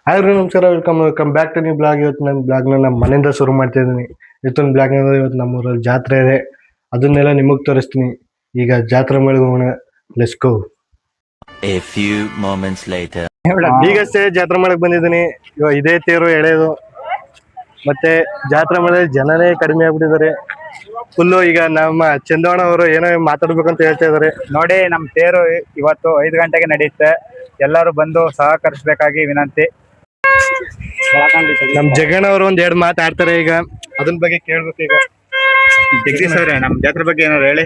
Hi ನಮಸ್ಕಾರ, welcome back to new vlog. ಇವತ್ತು ನನ್ನ ಬ್ಲಾಗ್ನ ನಮ್ಮ ಮನೆಯಿಂದ ಶುರು ಮಾಡ್ತಾ ಇದ್ದೀನಿ. ಇವತ್ತೊಂದು ಬ್ಲಾಗ್ನ ಇವತ್ತು ನಮ್ಮೂರಲ್ಲಿ ಜಾತ್ರೆ ಇದೆ, ಅದನ್ನೆಲ್ಲ ನಿಮಗೆ ತೋರಿಸ್ತೀನಿ. ಈಗ ಜಾತ್ರೆ ಮಾಡಿ ಹೋಗೋಣ, let's go. A few moments later. ಈಗಷ್ಟೇ ಜಾತ್ರೆ ಮಾಡಕ್ ಬಂದಿದ್ದೀನಿ. ಇವಾಗ ಇದೇ ತೇರು ಎಳೆಯೋದು, ಮತ್ತೆ ಜಾತ್ರೆ ಮಾಡಿದ್ರೆ ಜನನೇ ಕಡಿಮೆ ಆಗ್ಬಿಟ್ಟಿದ್ದಾರೆ ಫುಲ್ಲು. ಈಗ ನಮ್ಮ ಚಂದೋಣ ಅವರು ಏನೋ ಮಾತಾಡ್ಬೇಕಂತ ಹೇಳ್ತಾ ಇದಾರೆ. ನೋಡಿ, ನಮ್ ತೇರು ಇವತ್ತು 5 ಗಂಟೆಗೆ ನಡೆಯುತ್ತೆ. ಎಲ್ಲರೂ ಬಂದು ಸಹಕರಿಸಬೇಕಾಗಿ ವಿನಂತಿ. ನಮ್ ಜಗಣ್ಣ ಅವರು ಒಂದ್ ಮಾತಾಡ್ತಾರೆ, ಈಗ ಅದನ್ನ ಬಗ್ಗೆ ಕೇಳ್ಬೇಕು. ಈಗ ಜಗದೀಶ್ ಅವರೇ, ನಮ್ ಜಾತ್ರೆ ಬಗ್ಗೆ ಏನಾದ್ರು ಹೇಳಿ.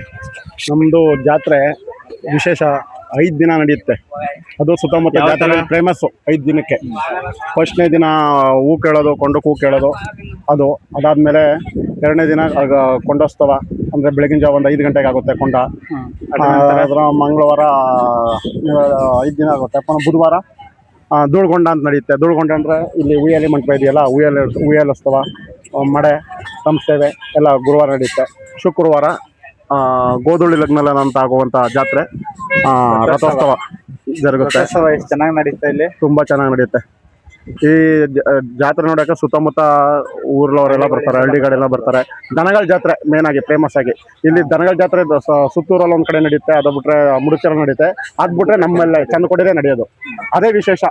ನಮ್ದು ಜಾತ್ರೆ ವಿಶೇಷ 5 ದಿನ ನಡೆಯುತ್ತೆ. ಅದು ಸುತ್ತಮುತ್ತ ಜಾತ್ರೆ ಫೇಮಸ್ 5 ದಿನಕ್ಕೆ. ಫಸ್ಟ್ನೇ ದಿನ ಹೂ ಕೇಳೋದು, ಕೊಂಡಕ್ಕೆ ಹೂ ಕೇಳೋದು. ಅದಾದ್ಮೇಲೆ 2ನೇ ದಿನ ಕೊಂಡೋತ್ಸವ, ಅಂದ್ರೆ ಬೆಳಗಿನ ಜಾವ ಒಂದು 5 ಗಂಟೆಗೆ ಆಗುತ್ತೆ ಕೊಂಡ. ಅದರ ಮಂಗಳವಾರ 5 ದಿನ ಆಗುತ್ತೆ. ಬುಧವಾರ ಧೂಳ್ಗೊಂಡ ಅಂತ ನಡೆಯುತ್ತೆ. ಧೂಳ್ಗೊಂಡ ಅಂದ್ರೆ ಇಲ್ಲಿ ಉಯ್ಯಾಲೆ ಮಂಟಪ ಇದೆಯಲ್ಲ, ಉಯ್ಯಾಲೋತ್ಸವ, ಮಡೆ, ಸಂಸ್ಥೆವೆ ಎಲ್ಲ ಗುರುವಾರ ನಡೆಯುತ್ತೆ. ಶುಕ್ರವಾರ ಗೋಧುಳಿ ಲಗ್ನ ಅಂತ ಆಗುವಂತ ಜಾತ್ರೆ, ರಥೋತ್ಸವ ಜರುಗುತ್ತೆ. ಚೆನ್ನಾಗಿ ನಡೆಯುತ್ತೆ. ಇಲ್ಲಿ ತುಂಬಾ ಚೆನ್ನಾಗಿ ನಡೆಯುತ್ತೆ. ಈ ಜಾತ್ರೆ ನೋಡಕ್ಕೆ ಸುತ್ತಮುತ್ತ ಊರ್ಲವರೆಲ್ಲ ಬರ್ತಾರೆ, ಹಳ್ಳಿಗಳೆಲ್ಲ ಬರ್ತಾರೆ. ದನಗಳ ಜಾತ್ರೆ ಮೇನ್ ಆಗಿ ಫೇಮಸ್ ಆಗಿ ಇಲ್ಲಿ ದನಗಳ ಜಾತ್ರೆ ಸುತ್ತೂರಲ್ಲಿ ಒಂದ್ ಕಡೆ ನಡೆಯುತ್ತೆ. ಅದು ಬಿಟ್ರೆ ಮುಡುಚರ ನಡೆಯುತ್ತೆ. ಅದ್ ಬಿಟ್ರೆ ನಮ್ಮೆಲ್ಲ ಚಂದಕೊಡಿರೇ ನಡೆಯೋದು. ಅದೇ ವಿಶೇಷ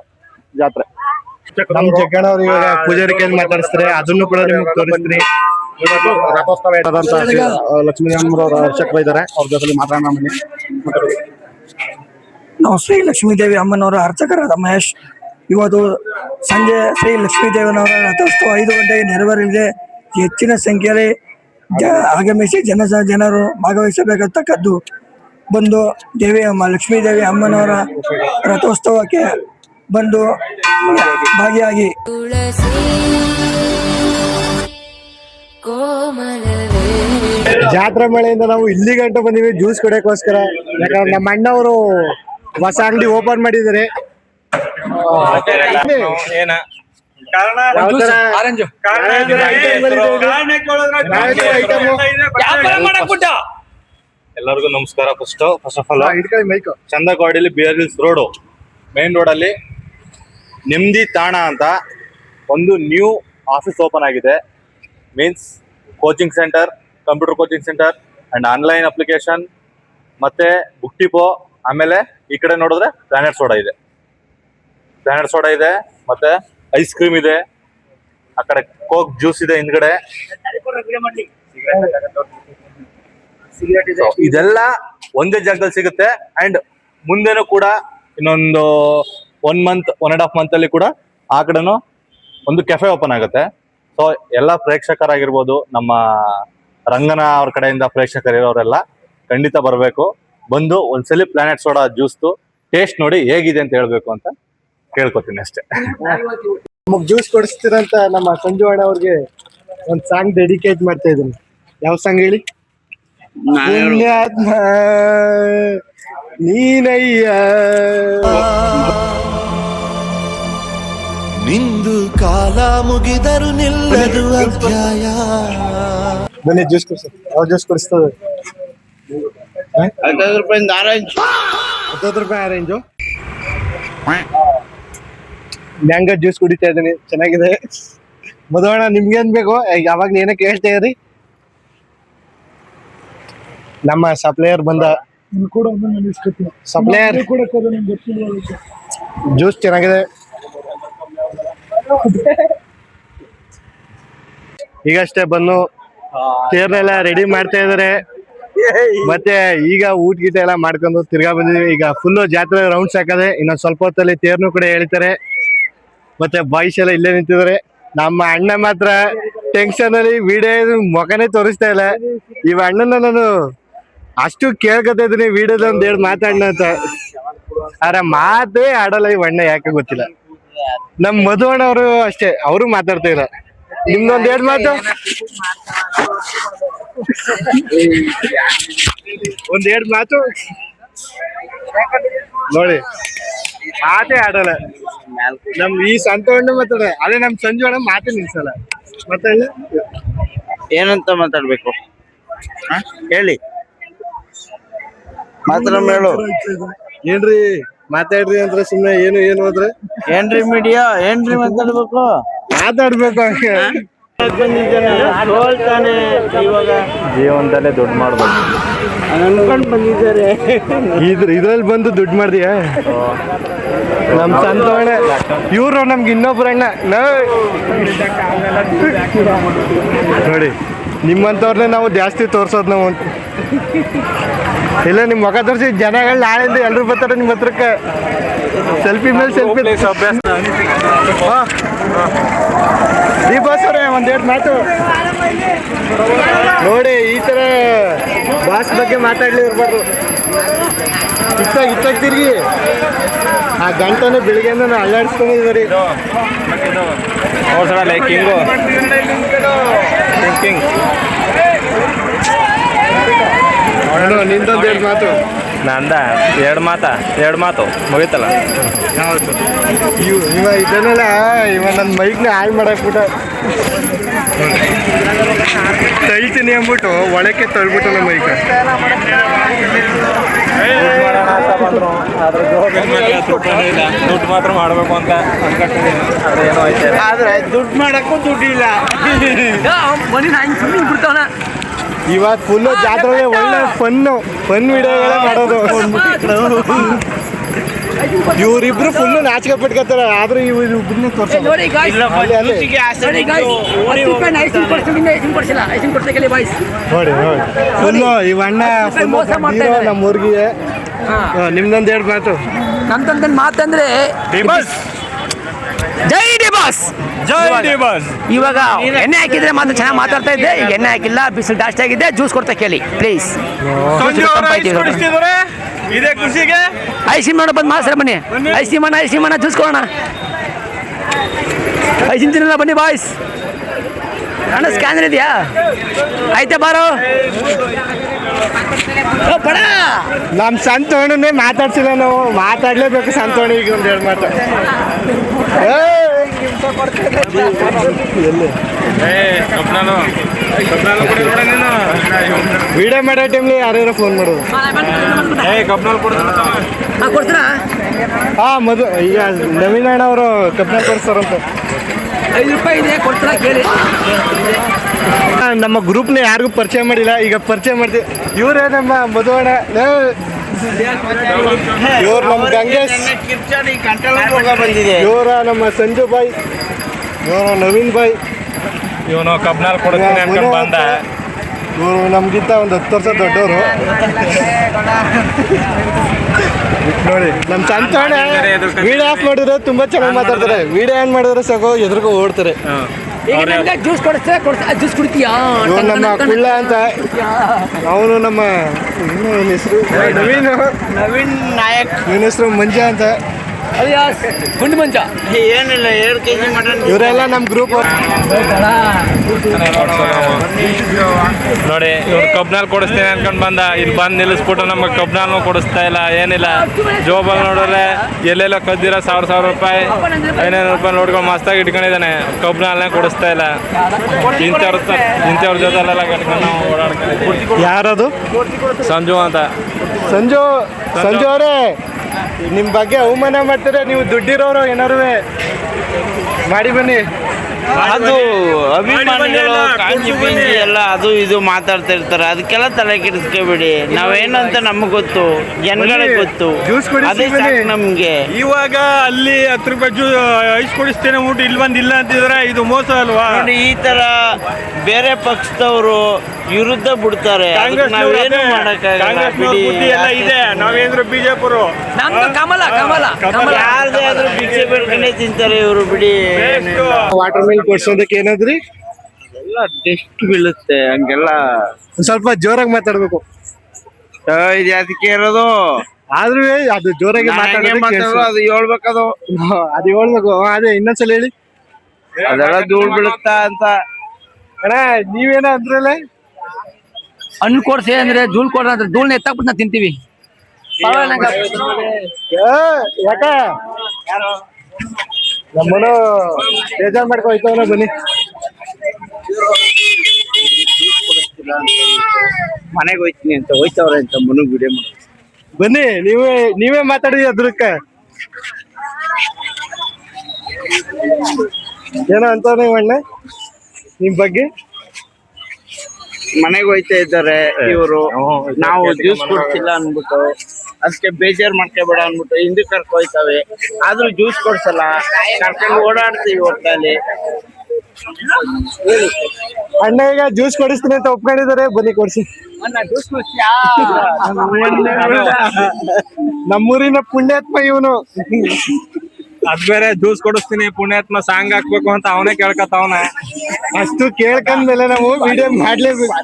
ಜಾತ್ರೆ. ನಮ್ ಜಗಣ್ಣ ಅವ್ರು ಇವಾಗ ಪೂಜಾರಿ ಕೈಲಿ ಮಾತಾಡಿಸ್ತಾರೆ, ಅದನ್ನು ಕೂಡ ನಿಮ್ಗೆ ತೋರಿಸ್ತೀನಿ. ರಥೋತ್ಸವ ಲಕ್ಷ್ಮೀನಾರಾಯಣರವರ ಅರ್ಚಕರು ಇದ್ದಾರೆ, ಅವ್ರ ಜೊತೆ ಮಾತಾಡೋಣ ಬನ್ನಿ. ನಾವು ಶ್ರೀ ಲಕ್ಷ್ಮೀದೇವಿ ಅಮ್ಮನವರ ಅರ್ಚಕರಾದ ಮಹೇಶ್. ಇವತ್ತು ಸಂಜೆ ಶ್ರೀ ಲಕ್ಷ್ಮೀದೇವನವರ ರಥೋತ್ಸವ 5 ಗಂಟೆಗೆ ನೆರವೇರಲಿದೆ. ಹೆಚ್ಚಿನ ಸಂಖ್ಯೆಯಲ್ಲಿ ಆಗಮಿಸಿ ಜನರು ಭಾಗವಹಿಸಬೇಕಂತಕ್ಕದ್ದು. ಬಂದು ಲಕ್ಷ್ಮೀದೇವಿ ಅಮ್ಮನವರ ರಥೋತ್ಸವಕ್ಕೆ ಬಂದು ಭಾಗಿಯಾಗಿ. ಜಾತ್ರೆ ಮಳೆಯಿಂದ ನಾವು ಇಲ್ಲಿ ಗಂಟೆ ಬಂದಿವಿ ಜ್ಯೂಸ್ ಕುಡಿಯೋಕ್ಕೋಸ್ಕರ. ಯಾಕಂದ್ರೆ ನಮ್ಮ ಅಣ್ಣವರು ಹೊಸ ಅಂಗಡಿ ಓಪನ್ ಮಾಡಿದ್ದಾರೆ. ಎಲ್ಲರಿಗೂ ನಮಸ್ಕಾರ. ಫಸ್ಟ್ ಆಫ್ ಆಲ್ ಚಂದಗೌಡಲ್ಲಿ ಬಿಆರ್ ಹಿಲ್ಸ್ ರೋಡು ಮೇನ್ ರೋಡಲ್ಲಿ ನೆಮ್ಮದಿ ತಾಣ ಅಂತ ಒಂದು ನ್ಯೂ ಆಫೀಸ್ ಓಪನ್ ಆಗಿದೆ. Means coaching centre, computer coaching centre and online application, ಮತ್ತೆ ಬುಕ್ ಡಿಪೋ. ಆಮೇಲೆ ಈ ಕಡೆ ನೋಡಿದ್ರೆ ಪ್ಲಾನೆಟ್ ಸೋಡಾ ಇದೆ, ಮತ್ತೆ ಐಸ್ ಕ್ರೀಮ್ ಇದೆ. ಆ ಕಡೆ ಕೋಕ್ ಜ್ಯೂಸ್ ಇದೆ ಹಿಂದ್ಗಡೆ. ಇದೆಲ್ಲ ಒಂದೇ ಜಾಗದಲ್ಲಿ ಸಿಗುತ್ತೆ. ಅಂಡ್ ಮುಂದೆನೂ ಕೂಡ ಇನ್ನೊಂದು 1.5 ಮಂತ್ ಅಲ್ಲಿ ಕೂಡ ಆ ಕಡೆನೂ ಒಂದು ಕೆಫೆ ಓಪನ್ ಆಗುತ್ತೆ. ಸೊ ಎಲ್ಲ ಪ್ರೇಕ್ಷಕರಾಗಿರ್ಬೋದು, ನಮ್ಮ ರಂಗನ ಅವ್ರ ಕಡೆಯಿಂದ ಪ್ರೇಕ್ಷಕರಿರೋರೆಲ್ಲ ಖಂಡಿತ ಬರಬೇಕು. ಬಂದು ಒಂದ್ಸಲಿ ಪ್ಲಾನೆಟ್ ಸೋಡಾ ಜ್ಯೂಸ್ದು ಟೇಸ್ಟ್ ನೋಡಿ ಹೇಗಿದೆ ಅಂತ ಹೇಳ್ಬೇಕು ಅಂತ ಕೇಳ್ಕೊತೀನಿ ಅಷ್ಟೇ. ನಮಗ್ ಜ್ಯೂಸ್ ಕೊಡಿಸ್ತೀರಂತ ನಮ್ಮ ಸಂಜು ಅಣ್ಣ ಅವ್ರಿಗೆ ಒಂದ್ ಸಾಂಗ್ ಡೆಡಿಕೇಟ್ ಮಾಡ್ತಾ ಇದೀನಿ. ಯಾವ ಸಾಂಗ್ ಹೇಳಿ? ಪುಣ್ಯಾತ್ಮ ನೀನಯ್ಯ ನಿಂದು ಕಾಲ ಮುಗಿದರು ನಿಲ್ಲದು ಅಧ್ಯಾಯ. ಬನ್ನಿ ಜ್ಯೂಸ್ ಕೊಡಿಸ. ಯಾವ ಜ್ಯೂಸ್ ಕೊಡಿಸ್ತದೆ? 15 ರೂಪಾಯಿ ಆರೆಂಜ್. 15 ರೂಪಾಯಿ ಆರೆಂಜು. ಮ್ಯಾಂಗೋ ಜ್ಯೂಸ್ ಕುಡಿತಾ ಇದ್ದೀನಿ, ಚೆನ್ನಾಗಿದೆ. ಮಧುವಣ್ಣ ನಿಮ್ಗೇನ್ ಬೇಕು? ಯಾವಾಗ ಏನಕ್ಕೆ ಕೇಳ್ತಾ ಇದ್ರಿ? ನಮ್ಮ ಸಪ್ಲೈಯರ್ ಬಂದ. ಸಪ್ಲೈಯರ್ ಜ್ಯೂಸ್ ಚೆನ್ನಾಗಿದೆ. ಈಗಷ್ಟೇ ಬಂದು ತೇರ್ನೆಲ್ಲ ರೆಡಿ ಮಾಡ್ತಾ ಇದಾರೆ. ಮತ್ತೆ ಈಗ ಊಟ ಗೀಟ ಎಲ್ಲ ಮಾಡ್ಕೊಂಡು ತಿರ್ಗಾ ಬಂದಿದೀವಿ. ಈಗ ಫುಲ್ಲು ಜಾತ್ರೆ ರೌಂಡ್ಸ್ ಹಾಕದೆ. ಇನ್ನೊಂದ್ ಸ್ವಲ್ಪ ಹೊತ್ತಲ್ಲಿ ತೇರ್ನು ಕೂಡ ಎಳಿತಾರೆ. ಮತ್ತೆ ಬಾಯ್ಸ್ ಎಲ್ಲ ಇಲ್ಲೇ ನಿಂತಿದ್ದಾರೆ. ನಮ್ಮ ಅಣ್ಣ ಮಾತ್ರ ಟೆನ್ಷನ್ ಅಲ್ಲಿ ವಿಡಿಯೋ ಮುಖನೇ ತೋರಿಸ್ತಾ ಇಲ್ಲ. ಇವ ಅಣ್ಣನ ನಾನು ಅಷ್ಟು ಕೇಳ್ಕೊತಾ ಇದೀನಿ ವಿಡಿಯೋದ ಒಂದ್ ಮಾತಾಡೋಣ ಅಂತ. ಆದ್ರೆ ಮಾತೇ ಆಡಲ್ಲ ಇವ ಅಣ್ಣ, ಯಾಕೆ ಗೊತ್ತಿಲ್ಲ. ನಮ್ ಮಧು ಅಣ್ಣ ಅವರು ಅಷ್ಟೇ, ಅವರು ಮಾತಾಡ್ತಾ ಇಲ್ಲ. ನಿಮ್ದೊಂದ್ ಮಾತು, ಒಂದ್ ಮಾತು ನೋಡಿ, ಮಾತೇ ಆಡಲ್ಲ. ನಮ್ ಈ ಸಂತ ಅಣ್ಣ ಮಾತಾಡ, ಅದೇ ನಮ್ ಸಂಜು ಅಣ್ಣ ಮಾತೇ ನಿಲ್ಸಲ್ಲ. ಮಾತಾಡ ಏನಂತ ಮಾತಾಡ್ಬೇಕು ಹೇಳಿ? ಮಾತ್ರ ಹೇಳು. ಏನ್ರಿ ಮಾತಾಡ್ರಿ ಅಂದ್ರೆ ಸುಮ್ನೆ ಏನು ಏನು ಅಂದ್ರೆ ಏನ್ರಿ ಮೀಡಿಯಾ ಏನ್ರಿ ಮಾತಾಡ್ಬೇಕು ಮಾತಾಡ್ಬೇಕು ಹಂಗೆ. ಸೋಲ್ತಾನೆ ಇವಾಗ ಜೀವನದಲ್ಲೇ ದುಡ್ಡು ಮಾಡ್ಬೇಕು. ಅನ್ಕೊಂಡ್ ಬಂದಿದ್ದಾರೆ. ಇದ್ರಲ್ಲಿ ಬಂದು ದುಡ್ಡು ಮಾಡ್ದೀಯ ನಮ್ ಸಂತೋಣ ಇವ್ರು ನಮ್ಗೆ ಇನ್ನೊಬ್ರು ಅಣ್ಣ ನೋಡಿ ನಿಮ್ಮಂತವ್ರನ್ನೇ ನಾವು ಜಾಸ್ತಿ ತೋರ್ಸೋದು ನಾವು ಇಲ್ಲ ನಿಮ್ಮ ಮುಖ ತೋರಿಸಿ ಜನಗಳು ನಾಳೆಯಿಂದ ಎಲ್ರು ಬರ್ತಾರೆ ನಿಮ್ಮ ಹತ್ರಕ್ಕೆ ಸೆಲ್ಫಿ ಮೇಲೆ ಸೆಲ್ಫಿ ದೀಪಾಸ್ ಅವರೇ ಒಂದೆರಡು ಮಾತು ನೋಡಿ ಈ ಥರ ಬಾಸ್ ಬಗ್ಗೆ ಮಾತಾಡ್ಲಿ ಇರ್ಬಾರ್ದು ಇತ್ತಾಗ ತಿರ್ಗಿ ಆ ಗಂಟನೆ ಬೆಳಿಗ್ಗೆಯಿಂದ ನಾವು ಅಲ್ಲಾಡಿಸ್ಕೊಂಡಿದ್ದೀವಿ ನಿಂದೊಂದು ಎರಡು ಮಾತು ನಂದ ಎರಡು ಮಾತು ಮುಗೀತಲ್ಲ. ಹೌದು ಇವ ಇದನ್ನೆಲ್ಲ ನನ್ನ ಮೈಕ್ನ ಹಾಳು ಮಾಡಾಕ್ಬಿಟ್ಟ ತಳ್ತೀನಿ ಅಂದ್ಬಿಟ್ಟು ಒಳಕ್ಕೆ ತಳ್ಬಿಟ್ಟು ನಮ್ಮ ಮೈಕ್ ದುಡ್ಡು ಮಾತ್ರ ಮಾಡ್ಬೇಕು ಅಂತ ಅದೇನೋ ಐತೆ. ಆದ್ರೆ ದುಡ್ಡು ಮಾಡಕ್ಕೂ ದುಡ್ಡಿಲ್ಲ. ಇವಾಗ ಫುಲ್ಲು ಜಾತ್ರೆ ಒಳ್ಳೆ ಫನ್ ವಿಡಿಯೋಗಳೇ ಮಾಡೋದು ಇವ್ರಿಬ್ರು ಫುಲ್ಲು ನಾಚಿಕೆ ಪಟ್ಕೋತಾರ ಆದ್ರೆ ಇವ್ರಿಬ್ರನ್ನ ತೋರ್ಸೋದು ನೋಡಿ ಫುಲ್ಲು ಇವಣ್ಣ ನಮ್ಮ ಊರಿಗೆ ನಿಮ್ದೊಂದು ಎರಡು ಮಾತು ನಮ್ದೊಂದು ಮಾತಂದ್ರೆ ಜೈ ಡಿಬಾಸ್ ಇವಾಗ ಎಣ್ಣೆ ಹಾಕಿದ್ರೆ ಮಾತ್ರ ಚೆನ್ನಾಗಿ ಮಾತಾಡ್ತಾ ಇದ್ದೆ. ಈಗ ಎಣ್ಣೆ ಹಾಕಿಲ್ಲ, ಬಿಸಿಲು ಜಾಸ್ತಿ ಆಗಿದೆ. ಜ್ಯೂಸ್ ಕೊಡ್ತಾ ಕೇಳಿ ಪ್ಲೀಸ್. ಇದೇ ಖುಷಿಗೆ ಐಸಿಮ್ ನೋಡ ಬಂದು ಮಾಸ್ರ ಬನ್ನಿ. ಐಸಿಮಣ್ಣ ಜ್ಯೂಸ್ ಕೊಡೋಣ. ಐಸಿಮ್ ತಿನ್ನಲ್ಲ ಬನ್ನಿ ಬಾಯ್ಸ್. ಅಣ್ಣ ಸ್ಕ್ಯಾನರ್ ಇದೆಯಾ? ಆಯ್ತಾ ಬಾರೋ ಬಡ. ನಮ್ಮ ಸಂತೋಣನೇ ಮಾತಾಡ್ಸಿಲ್ಲ ನಾವು, ಮಾತಾಡ್ಲೇಬೇಕು ಸಂತೋಣ. ಈಗ ಒಂದು ಎರಡು ಮಾತು ವಿಡಿಯೋ ಮಾಡೋ ಟೈಮ್ಲಿ ಯಾರ್ಯಾರು ಫೋನ್ ಮಾಡೋದು ಕೊಡ್ತೀರಾ? ಮದು ಈಗ ನವೀನ್ ಅಣ್ಣ ಅವರು ಕಪ್ನಲ್ಲಿ ಕೊಡಿಸ್ತಾರಂತ. 5 ರೂಪಾಯಿ ಇದೆ, ಕೊಡ್ತೀರಾ ಕೇಳಿ. ನಮ್ಮ ಗ್ರೂಪ್ನ ಯಾರಿಗೂ ಪರಿಚಯ ಮಾಡಿಲ್ಲ, ಈಗ ಪರಿಚಯ ಮಾಡ್ತೀವಿ. ಇವರೇ ನಮ್ಮ ಮಧು ಅಣ್ಣ, ಇವ್ರು ನಮ್ಮ ಗಂಗೇಶ್, ಬಂದಿದೆ. ಇವರ ನಮ್ಮ ಸಂಜು ಬಾಯ್, ಇವರು ನವೀನ್ ಬಾಯ್, ಇವನು ಕಬ್ನಾಲ್ ಕೊಡ್ತೀನಿ ಅನ್ಕೊಂಡು ಬಂದ. ಇವರು ನಮ್ಗಿಂತ ಒಂದು 10 ವರ್ಷ ದೊಡ್ಡವರು. ನೋಡಿ ನಮ್ಮ ಸಂತೋಣ ವಿಡಿಯೋ ಆಫ್ ಮಾಡಿದ್ರೆ ತುಂಬಾ ಚೆನ್ನಾಗಿ ಮಾತಾಡ್ತಾರೆ. ವಿಡಿಯೋ ಏನ್ ಮಾಡಿದ್ರೆ ಸಾಕು ಎದುರುಗೂ ಓಡ್ತಾರೆ. ಜ್ಯೂಸ್ ಕೊಡ್ತೀರಾ? ಜ್ಯೂಸ್ ಕುಡಿತೀಯಾ? ಇವ್ರು ನಮ್ಮ ಕುಳ್ಳ ಅಂತ, ಅವನು ನಮ್ಮ ಹೆಸರು ನವೀನ್ ನಾಯಕ್. ಇವನ ಹೆಸರು ಮಂಜ ಅಂತ. ಗುಂಡು ಮಂಜ. ಏನಿಲ್ಲ 2 kg ಮಟನ್. ಇವರೆಲ್ಲ ನಮ್ಮ ಗ್ರೂಪ್. ನೋಡಿ ಇವ್ರು ಕಬ್ನಾಲ್ ಕೊಡಿಸ್ತೀನಿ ಅನ್ಕೊಂಡ್ ಬಂದ. ಇಲ್ಲಿ ಬಂದು ನಿಲ್ಲಿಸ್ಬಿಟ್ಟು ನಮಗೆ ಕಬ್ನಾಲ್ನು ಕೊಡಿಸ್ತಾ ಇಲ್ಲ, ಏನಿಲ್ಲ. ಜೋಬಲ್ಲಿ ನೋಡಿದ್ರೆ ಎಲ್ಲೆಲ್ಲ ಕದ್ದಿರ 1000 ರೂಪಾಯಿ 500 ರೂಪಾಯಿ ನೋಡ್ಕೊಂಡು ಮಸ್ತಾಗಿ ಇಟ್ಕೊಂಡಿದ್ದಾನೆ. ಕಬ್ನಾಲ್ನೇ ಕೊಡಿಸ್ತಾ ಇಲ್ಲ. ಇಂಥವ್ರ ಜೊತೆಲೆಲ್ಲ ಕಟ್ಕೊಂಡು ನಾವು ಓಡಾಡ್ಕೊಂಡು. ಯಾರದು? ಸಂಜು ಅಂತ. ಸಂಜು ಅವರೇ, ನಿಮ್ಮ ಬಗ್ಗೆ ಅವಮಾನ ಮಾಡ್ತಾರೆ. ನೀವು ದುಡ್ಡಿರೋರು ಏನಾರು ಮಾಡಿ ಬನ್ನಿ. ಅದು ಅಭಿಮಾನಿಗಳು ಕಾಂಜಿ ಪಿಂಜಿ ಎಲ್ಲ ಅದು ಇದು ಮಾತಾಡ್ತಾ ಇರ್ತಾರೆ. ಅದಕ್ಕೆಲ್ಲ ತಲೆ ಕೆಡಿಸ್ಕೋಬೇಡಿ. ನಾವೇನು ಅಂತ ನಮಗೆ ಗೊತ್ತು, ಜನಗಳಿಗೆ ಗೊತ್ತು. ಜ್ಯೂಸ್ ಕುಡಿಸಿ ಅದೇ ಸಾಕು ನಮ್ಗೆ. ಇವಾಗ ಅಲ್ಲಿ 10 ರೂಪಾಯಿ ಐಸ್ ಕೊಡಿಸ್ತೇನೆ ಊಟ ಇಲ್ಲಿ ಬಂದು ಇಲ್ಲ ಅಂತಿದ್ರೆ ಇದು ಮೋಸ ಅಲ್ವಾ? ನೋಡಿ ಈ ತರ ಬೇರೆ ಪಕ್ಷದವರು ವಿರುದ್ಧ ಬಿಡ್ತಾರೆ. ನಾವೇನು ಎಲ್ಲ ಇದೆ. ನಾವೇಂದ್ರು ಬಿಜೆಪಿ ನಮ್ದು ಕಮಲ. ಯಾರದೇ ಆದ್ರೂ ಭಿಕ್ಷೆ ಬೇಡ್ಕೊಂಡೇ ತಿಂತಾರೆ ಇವರು, ಬಿಡಿ. ವಾಟರ್ ಮಿಲ್ ಕೊಡ್ಸೋದಕ್ಕೆ ಏನಾದ್ರಿ ಎಲ್ಲ ಟೆಸ್ಟ್ ಬೀಳುತ್ತೆ ಹಂಗೆಲ್ಲ. ಒಂದ್ ಸ್ವಲ್ಪ ಜೋರಾಗಿ ಮಾತಾಡ್ಬೇಕು. ಇದು ಅದಕ್ಕೆ ಇರೋದು. ಆದ್ರೂ ಅದು ಜೋರಾಗಿ ಮಾತಾಡೋದು ಅದು ಹೇಳ್ಬೇಕದು. ಅದು ಹೇಳ್ಬೇಕು. ಅದೇ ಇನ್ನೊಂದ್ಸಲ ಹೇಳಿ. ಅದೆಲ್ಲ ಧೂಳ್ ಬೀಳುತ್ತಾ ಅಂತ. ಅಣ್ಣ ನೀವೇನ ಅಂದ್ರಲ್ಲ, ಹಣ್ಣು ಕೊಡ್ಸಿ ಅಂದ್ರೆ ಧೂಳ್ ಕೊಡ್ರ ಅಂದ್ರೆ ಧೂಳ್ನ ಎತ್ತಾಕ್ಬಿಟ್ಟು ನಾವು ತಿಂತೀವಿ. ಯಾಕ ನಮ್ಮನು ಬೇಜಾರ್ ಮಾಡ್ಕೊಯ್ತವನ ಬನ್ನಿ. ಮನೆಗೆ ಹೋಯ್ತೀನಿ ಅಂತ ಹೋಯ್ತವ್ರೆ ಅಂತ ಮನಗ್ ವಿಡಿಯೋ ಮಾಡೋದು. ಬನ್ನಿ ನೀವೇ ಮಾತಾಡಿ ಅದ್ರಕ್ಕ ಏನೋ ಅಂತಾನೆ ಅಣ್ಣ ನಿಮ್ ಬಗ್ಗೆ. ಮನೆಗೆ ಹೋಯ್ತಾ ಇದ್ದಾರೆ ಇವರು, ನಾವು ಜ್ಯೂಸ್ ಕೊಡ್ತಿಲ್ಲ ಅನ್ಬಿಟ್ಟು ಅದಕ್ಕೆ ಬೇಜಾರ್ ಮಾಡ್ಕೋಬೇಡ ಅನ್ಬಿಟ್ಟು ಹಿಂದಕ್ಕೆ ಕರ್ಕೊ ಹೋಯ್ತವೆ, ಆದ್ರೂ ಜ್ಯೂಸ್ ಕೊಡ್ಸಲ್ಲ, ಕರ್ಕೊಂಡು ಓಡಾಡ್ತೀವಿ ಒಟ್ಟಲ್ಲಿ. ಅಣ್ಣ ಈಗ ಜ್ಯೂಸ್ ಕೊಡಿಸ್ತೀನಿ ಅಂತ ಒಪ್ಕೊಂಡಿದ್ದಾರೆ, ಬನ್ನಿ ಕೊಡ್ಸಿ. ನಮ್ಮೂರಿನ ಪುಣ್ಯಾತ್ಮ ಇವನು. ಅದ್ ಬೇರೆ ಜ್ಯೂಸ್ ಕೊಡಿಸ್ತೀನಿ ಪುಣ್ಯಾತ್ಮ ಸಾಂಗ್ ಹಾಕ್ಬೇಕು ಅಂತ ಅವನೇ ಕೇಳ್ಕತ್ತವನ. ಅಷ್ಟು ಕೇಳ್ಕೊಂಡ್ಮೇಲೆ ನಾವು ವಿಡಿಯೋ ಮಾಡ್ಲೇಬೇಕು.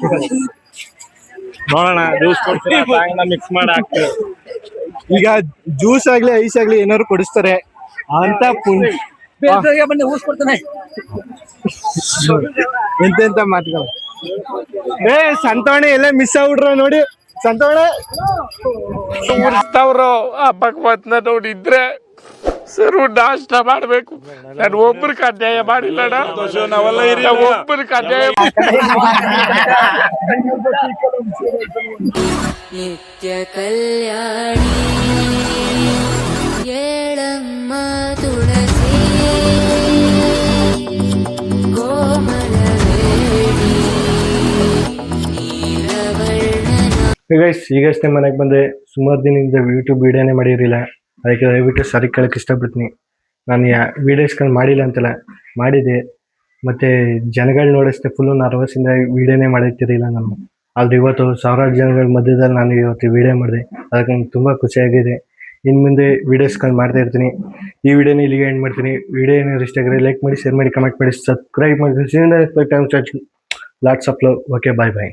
ನೋಡೋಣ ಜ್ಯೂಸ್ ಕೊಡ್ತೀನಿ ಸಾಂಗ್ ಮಿಕ್ಸ್ ಮಾಡಿ ಹಾಕ್ತೀವಿ. ಈಗ ಜ್ಯೂಸ್ ಆಗ್ಲಿ ಐಸ್ ಆಗ್ಲಿ ಏನಾದ್ರು ಕೊಡಿಸ್ತಾರೆ ಅಂತ ಎಂತೆಂತ ಮಾತುಗಳು. ಸಂತವಣೆ ಎಲ್ಲ ಮಿಸ್ ಆಗ್ಬಿಟ್ರ ನೋಡಿ. ಸಂತವಣೆ ಆ ಭಗವಂತನ ನೋಡಿದ್ರೆ ಸರ್ ನಾಷ್ಟ ಮಾಡ್ಬೇಕು. ನಾನು ಒಬ್ಬರಿಗೆ ಅನ್ಯಾಯ ಮಾಡಿಲ್ಲಣ್ಣ, ಒಬ್ಬರಿಗೆ ಅನ್ಯಾಯ ನಿತ್ಯ ಕಲ್ಯಾಣಿ ಏಳಮ್ಮ ತುಳಸಿ ಕೋಮಲವೇಣಿ ಈಗಷ್ಟೇ ಮನೆಗೆ ಬಂದೆ. ಸುಮಾರು ದಿನದಿಂದ ಯೂಟ್ಯೂಬ್ ವಿಡಿಯೋನೇ ಮಾಡಿರಲಿಲ್ಲ, ಅದಕ್ಕೆ ದಯವಿಟ್ಟು ಸಾರಿ ಕೇಳಕ್ಕೆ ಇಷ್ಟಪಡ್ತೀನಿ. ನಾನು ವಿಡಿಯೋಸ್ಗಳು ಮಾಡಿಲ್ಲ ಅಂತಲ್ಲ, ಮಾಡಿದೆ. ಮತ್ತು ಜನಗಳು ನೋಡಿస్తే ಫುಲ್ಲು ನರ್ವಸ್ಸಿಂದ ವಿಡಿಯೋನೇ ಮಾಡಿರ್ತಿರಲಿಲ್ಲ ನಾನು. ಆದರೆ ಇವತ್ತು ಸಾವಿರಾರು ಜನಗಳ ಮಧ್ಯದಲ್ಲಿ ನಾನು ಇವತ್ತು ವಿಡಿಯೋ ಮಾಡಿದೆ, ಅದಕ್ಕೆ ನಂಗೆ ತುಂಬ ಖುಷಿಯಾಗಿದೆ. ಇನ್ನು ಮುಂದೆ ವೀಡಿಯೋಸ್ಗಳು ಮಾಡ್ತಾ ಇರ್ತೀನಿ. ಈ ವಿಡಿಯೋನ ಇಲ್ಲಿಗೆ ಎಂಡ್ ಮಾಡ್ತೀನಿ. ವಿಡಿಯೋ ಏನಾದ್ರು ಇಷ್ಟ ಆಗಿದ್ರೆ ಲೈಕ್ ಮಾಡಿ, ಶೇರ್ ಮಾಡಿ, ಕಮೆಂಟ್ ಮಾಡಿ, ಸಬ್ಸ್ಕ್ರೈಬ್ ಮಾಡಿ. Lots of love. Okay, bye bye.